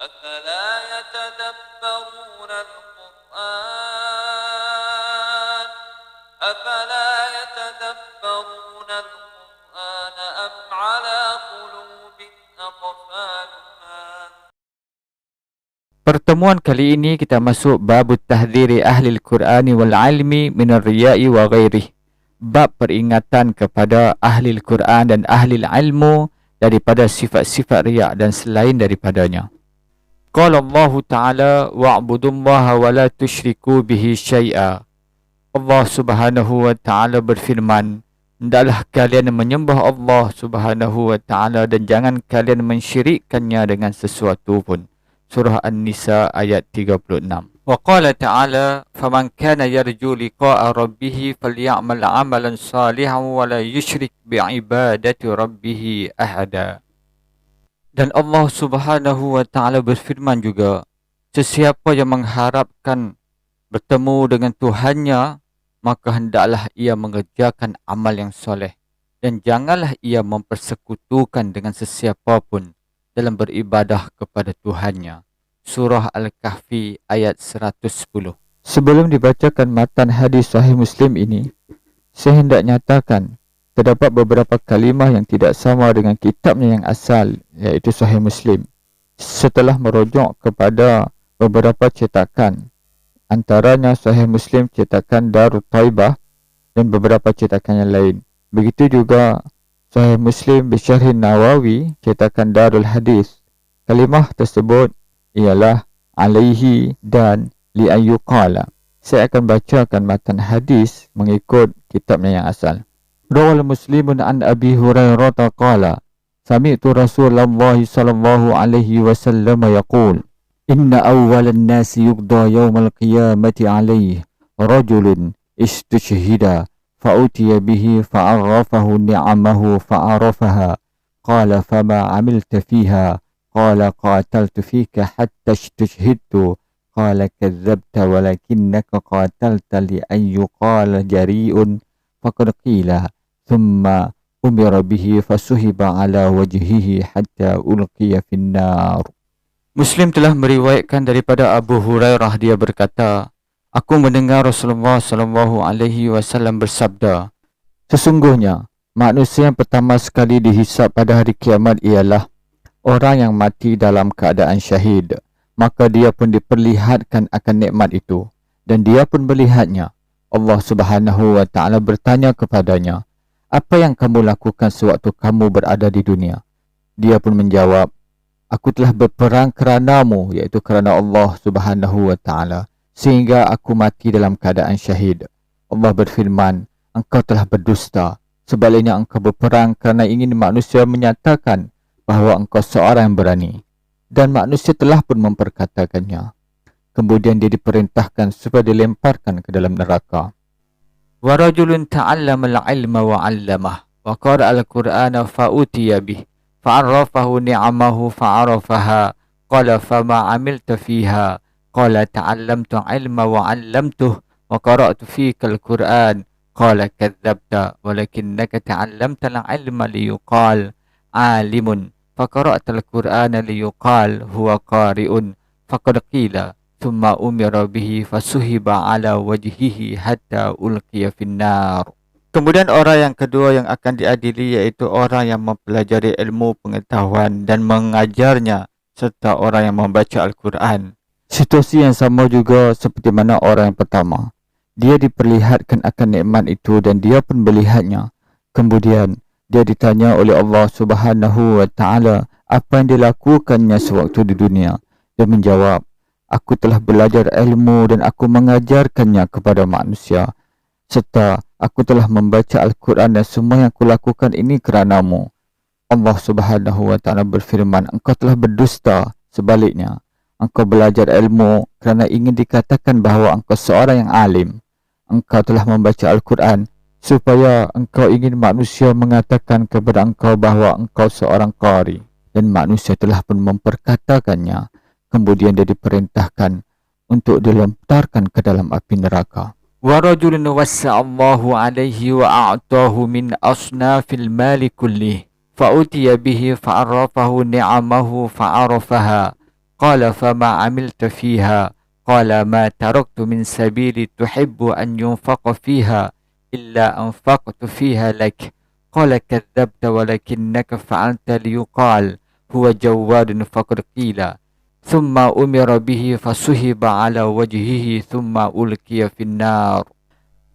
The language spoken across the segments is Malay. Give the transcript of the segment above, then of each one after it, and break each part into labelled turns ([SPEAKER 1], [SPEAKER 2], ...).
[SPEAKER 1] أفلا يتدبرون القرآن أفلا يتدبرون القرآن أم على قلوب أقفالها.
[SPEAKER 2] Pertemuan kali ini kita masuk bab tahdhiri ahli al-Qur'ani wal ilmi min ar-riya'i wa ghairihi. Bab peringatan kepada ahli al-Qur'an dan ahli ilmu daripada sifat-sifat riya' dan selain daripadanya. Qala Allah Ta'ala wa'budullaha wa la tusyriku bihi syai'a. Allah Subhanahu wa Ta'ala berfirman, hendaklah kalian menyembah Allah Subhanahu wa Ta'ala dan jangan kalian mensyirikkannya dengan sesuatu pun. Surah An-Nisa ayat 36. Wa qala ta'ala faman kana yarju liqa'a rabbih faly'amal 'amalan salihan wa la yusyrik bi'ibadati rabbih ahada. Dan Allah Subhanahu wa Ta'ala berfirman juga, sesiapa yang mengharapkan bertemu dengan Tuhannya, maka hendaklah ia mengerjakan amal yang soleh dan janganlah ia mempersekutukan dengan sesiapa pun dalam beribadah kepada Tuhannya. Surah Al-Kahfi ayat 110. Sebelum dibacakan matan hadis Sahih Muslim ini, saya hendak nyatakan terdapat beberapa kalimah yang tidak sama dengan kitabnya yang asal, iaitu Sahih Muslim. Setelah merujuk kepada beberapa cetakan, antaranya Sahih Muslim cetakan Darut Taibah dan beberapa cetakan yang lain. Begitu juga Sahih Muslim Bisyarhin Nawawi cetakan Darul Hadis. Kalimah tersebut ialah alaihi dan li'ayyuqala. Saya akan bacakan matan hadis mengikut kitabnya yang asal. Rawal Muslimun an Abi Hurairah qala sami'tu Rasulullah sallallahu alaihi wasallam yaqul inna awwalan nasi yuqda yawmal qiyamati alaihi rajulun istushhida فأتي به فعرفه نعمه فعرفها قال فما عملت فيها قال قاتلت فيك حتى استشهدت قال كذبت ولكنك قاتلت لأن يقال جريء فقد قيل ثم أمر به فسحب على وجهه حتى ألقي في النار. Muslim telah meriwayatkan daripada Abu Hurairah, dia berkata, aku mendengar Rasulullah sallallahu alaihi wasallam bersabda, sesungguhnya manusia yang pertama sekali dihisap pada hari kiamat ialah orang yang mati dalam keadaan syahid. Maka dia pun diperlihatkan akan nikmat itu dan dia pun melihatnya. Allah Subhanahu wa Ta'ala bertanya kepadanya, apa yang kamu lakukan sewaktu kamu berada di dunia? Dia pun menjawab, aku telah berperang keranamu, iaitu kerana Allah Subhanahu wa Ta'ala, sehingga aku mati dalam keadaan syahid. Allah berfirman, engkau telah berdusta. Sebaliknya engkau berperang kerana ingin manusia menyatakan bahawa engkau seorang yang berani. Dan manusia telah pun memperkatakannya. Kemudian dia diperintahkan supaya dilemparkan ke dalam neraka. Wa rajulun ta'allama al-ilma wa 'allamah wa qara'a al-Qur'ana fa'utiya bih fa'arrafahu ni'amahu fa'arafaha qala fama 'amilta fiha qala ta'allamtu 'ilma wa 'allamtuhu wa qara'tu fika al-Qur'an qala kadzdzabta walakinnaka ta'allamta al-'ilma liyuqal 'alimun faqara'ta al-Qur'ana liyuqal huwa qari'un faqad qila thumma umira bihi fasuhiba 'ala wajhihi hatta ulqiya fin-nar. Kemudian orang yang kedua yang akan diadili iaitu orang yang mempelajari ilmu pengetahuan dan mengajarnya serta orang yang membaca Al-Quran. Situasi yang sama juga seperti mana orang yang pertama. Dia diperlihatkan akan nikmat itu dan dia pun melihatnya. Kemudian dia ditanya oleh Allah Subhanahu wa Ta'ala apa yang dilakukannya sewaktu di dunia. Dia menjawab, aku telah belajar ilmu dan aku mengajarkannya kepada manusia. Serta aku telah membaca Al-Quran dan semua yang aku lakukan ini keranamu. Allah Subhanahu wa Ta'ala berfirman, engkau telah berdusta. Sebaliknya, engkau belajar ilmu kerana ingin dikatakan bahawa engkau seorang yang alim. Engkau telah membaca Al-Quran supaya engkau ingin manusia mengatakan kepada engkau bahawa engkau seorang qari. Dan manusia telah pun memperkatakannya. Kemudian dia diperintahkan untuk dilemparkan ke dalam api neraka. Wa rajulun wassa'allahu alaihi wa a'tahu min asnafil mali kullih fa'utiya bihi fa'arrafahu ni'amahu fa'arafaha قال فما عملت فيها قال ما تركت من سبيل تحب أن ينفق فيها إلا أنفقت فيها لك قال كذبت ولكنك فعلت ليقال هو جواد فقد قيل ثم أمر به فسحب على وجهه ثم ألقي في النار.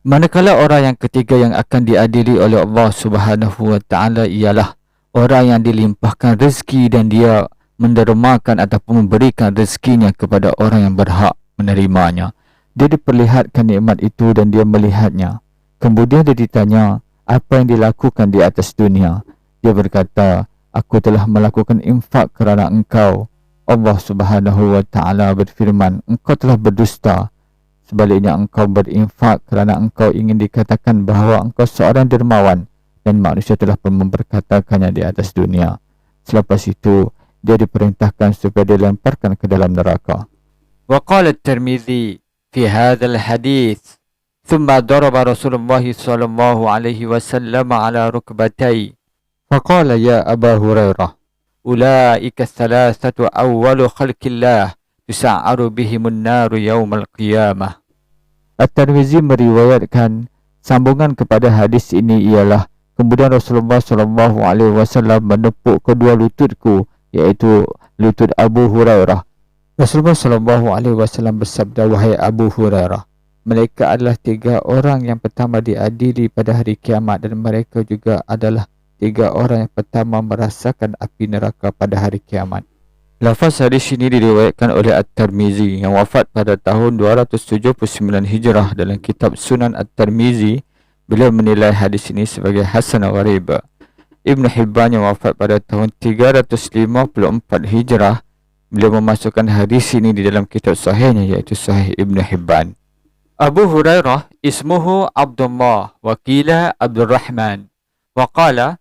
[SPEAKER 2] Manakala orang yang ketiga yang akan diadili oleh Allah Subhanahu wa taala ialah orang yang dilimpahkan rezeki dan dia mendermakan ataupun memberikan rezekinya kepada orang yang berhak menerimanya. Dia diperlihatkan nikmat itu dan dia melihatnya. Kemudian dia ditanya apa yang dilakukan di atas dunia. Dia berkata, aku telah melakukan infak kerana engkau. Allah Subhanahu wa taala berfirman, engkau telah berdusta. Sebaliknya engkau berinfak kerana engkau ingin dikatakan bahawa engkau seorang dermawan dan manusia telah pun memperkatakannya di atas dunia. Selepas itu, dia diperintahkan supaya dilemparkan ke dalam neraka. Wa qala at-Tirmizi fi hadzal hadits thumma daraba Rasulullah sallallahu alaihi wasallam ala rukbatayhi faqala ya Aba Hurairah ulaika thalathatu awwalu khalqillah tusa'aru bihimun naru yaumal qiyamah. At-Tirmizi meriwayatkan sambungan kepada hadis ini ialah kemudian Rasulullah sallallahu alaihi wasallam menepuk kedua lututku, iaitu lutut Abu Hurairah. Rasulullah sallallahu alaihi wasallam bersabda, wahai Abu Hurairah, mereka adalah 3 orang yang pertama diadili pada hari kiamat dan mereka juga adalah 3 orang yang pertama merasakan api neraka pada hari kiamat. Lafaz hadis ini diriwayatkan oleh At-Tirmizi yang wafat pada tahun 279 Hijrah. Dalam kitab Sunan At-Tirmizi, beliau menilai hadis ini sebagai hasan gharib. Ibn Hibban yang wafat pada tahun 354 Hijrah, beliau memasukkan hadis ini di dalam kitab sahihnya, iaitu Sahih Ibn Hibban. Abu Hurairah ismuhu Abdullah wa qila Abdurrahman wa qala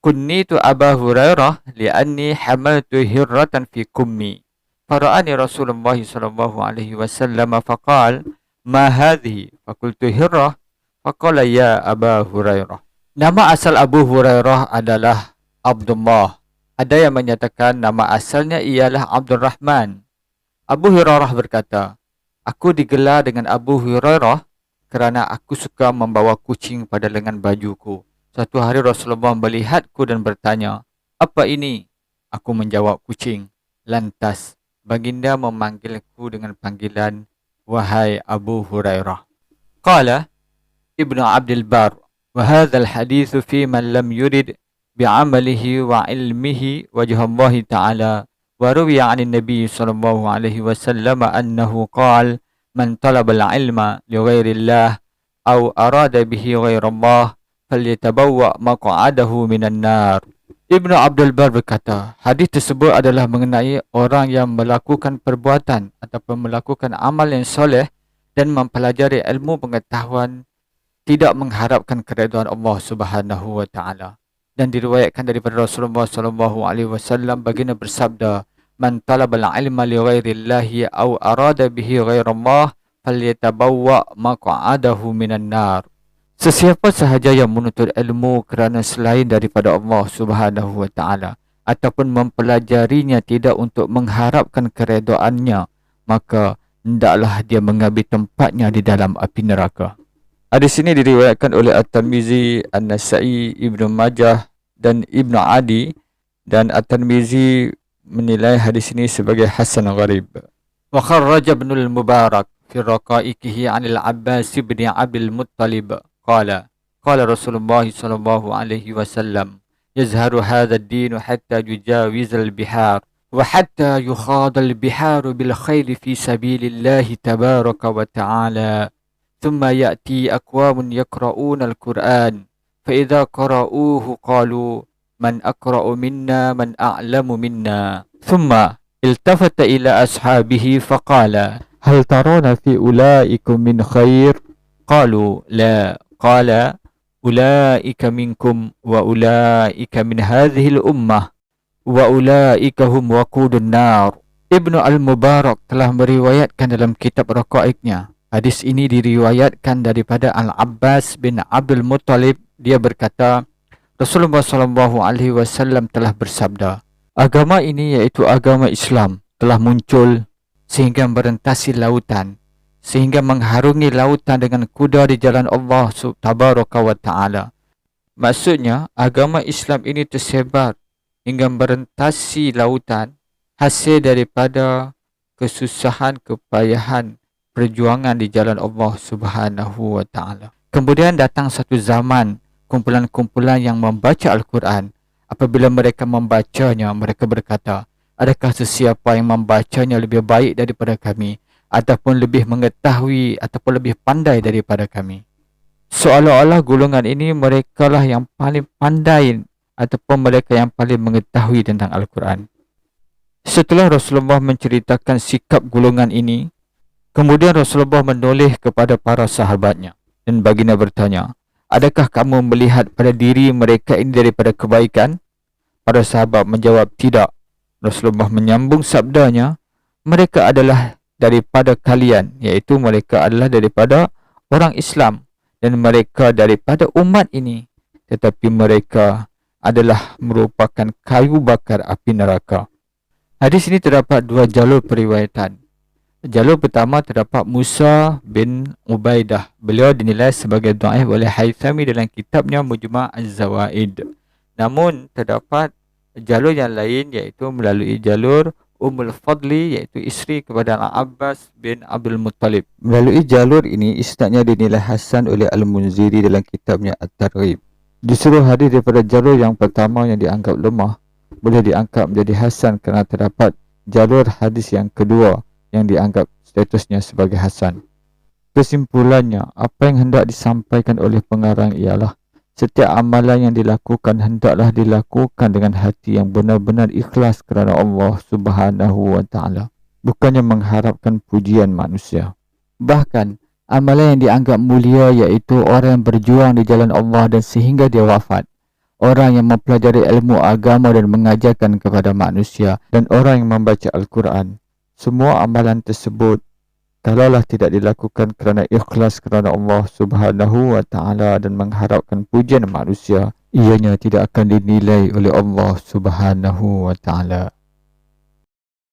[SPEAKER 2] kunnitu Aba Hurairah li'anni hamaltu hirratan fi kummi fara'ani Rasulullah sallallahu alaihi wasallam faqal ma hadhihi faqultu hirrah faqala ya Aba Hurairah. Nama asal Abu Hurairah adalah Abdullah. Ada yang menyatakan nama asalnya ialah Abdurrahman. Abu Hurairah berkata, aku digelar dengan Abu Hurairah kerana aku suka membawa kucing pada lengan bajuku. Suatu hari Rasulullah melihatku dan bertanya, apa ini? Aku menjawab, kucing. Lantas baginda memanggilku dengan panggilan, wahai Abu Hurairah. Qala Ibnu Abdul Bar, wa hadzal hadits fi man lam yurid bi'amalihi wa ilmihi wajha Allah ta'ala. Wa ruwiya 'an an-nabi sallallahu alaihi wasallam annahu qala man talaba al-'ilma li ghairi Allah aw arada bihi ghairi Allah falyatabawwa maq'adahu minan nar. Ibnu Abdul Bar berkata, hadis tersebut adalah mengenai orang yang melakukan perbuatan ataupun melakukan amal yang soleh dan mempelajari ilmu pengetahuan tidak mengharapkan keridhaan Allah Subhanahu wa taala. Dan diriwayatkan daripada Rasulullah sallallahu alaihi wasallam baginda bersabda, man talabal ilma li ghairi Allah aw arada bihi ghairi Allah falyatabawwa maq'adahu minan nar. Sesiapa sahaja yang menuntut ilmu kerana selain daripada Allah Subhanahu wa taala ataupun mempelajarinya tidak untuk mengharapkan keredaannya, maka hendaklah dia mengambil tempatnya di dalam api neraka. Hadis ini diriwayatkan oleh At-Tirmizi, An-Nasa'i, Ibnu Majah dan Ibnu Adi, dan At-Tirmizi menilai hadis ini sebagai hasan gharib. Wa kharraja Ibnu al-Mubarak fi raqaiqihi 'an al-Abbas bin Abdul Muttalib qala qala Rasulullah sallallahu alaihi wasallam yazharu hadha ad-din hatta yujawiz al-bihar wa hatta yukhad al-bihar bil khayl fi sabilillah tabaraka wa ta'ala thumma ya'ti aqwamun yaqra'una al-Qur'an fa idza qara'uhu qalu man aqra'u minna man a'lamu minna thumma iltafata ila ashabihi faqala hal taruna fi ulaikum min khair qalu la qala ulaika minkum wa ulaika min hadhihi al-ummah wa ulaika hum waqudun nar. Ibnu al-Mubarak telah meriwayatkan dalam kitab Raqaiqnya. Hadis ini diriwayatkan daripada Al-Abbas bin Abdul Muttalib. Dia berkata, Rasulullah sallallahu alaihi wasallam telah bersabda, agama ini iaitu agama Islam telah muncul sehingga merentasi lautan, sehingga mengharungi lautan dengan kuda di jalan Allah Tabaraka wa Ta'ala. Maksudnya, agama Islam ini tersebar hingga merentasi lautan, hasil daripada kesusahan, kepayahan, perjuangan di jalan Allah Subhanahu wa Ta'ala. Kemudian datang satu zaman, kumpulan-kumpulan yang membaca Al-Quran. Apabila mereka membacanya, mereka berkata, adakah sesiapa yang membacanya lebih baik daripada kami, ataupun lebih mengetahui, ataupun lebih pandai daripada kami? Seolah-olah golongan ini mereka lah yang paling pandai ataupun mereka yang paling mengetahui tentang Al-Quran. Setelah Rasulullah menceritakan sikap golongan ini, kemudian Rasulullah menoleh kepada para sahabatnya dan baginda bertanya, adakah kamu melihat pada diri mereka ini daripada kebaikan? Para sahabat menjawab, tidak. Rasulullah menyambung sabdanya, mereka adalah daripada kalian, iaitu mereka adalah daripada orang Islam dan mereka daripada umat ini, tetapi mereka adalah merupakan kayu bakar api neraka. Hadis ini terdapat dua jalur periwayatan. Jalur pertama terdapat Musa bin Ubaidah. Beliau dinilai sebagai dhaif oleh Haythami dalam kitabnya Mujma' Az-Zawaid. Namun terdapat jalur yang lain, iaitu melalui jalur Ummul Fadli, iaitu isteri kepada Al-Abbas bin Abdul Muttalib. Melalui jalur ini, isnadnya dinilai hasan oleh Al-Munziri dalam kitabnya At-Targhib. Justru hadis daripada jalur yang pertama yang dianggap lemah boleh diangkat menjadi hasan kerana terdapat jalur hadis yang kedua yang dianggap statusnya sebagai hasan. Kesimpulannya, apa yang hendak disampaikan oleh pengarang ialah setiap amalan yang dilakukan hendaklah dilakukan dengan hati yang benar-benar ikhlas kerana Allah Subhanahu wa Ta'ala, bukannya mengharapkan pujian manusia. Bahkan, amalan yang dianggap mulia iaitu orang yang berjuang di jalan Allah dan sehingga dia wafat, orang yang mempelajari ilmu agama dan mengajarkan kepada manusia, dan orang yang membaca Al-Quran. Semua amalan tersebut, kalaulah tidak dilakukan kerana ikhlas kerana Allah Subhanahu wa Ta'ala dan mengharapkan pujian manusia, ianya tidak akan dinilai oleh Allah Subhanahu wa Ta'ala.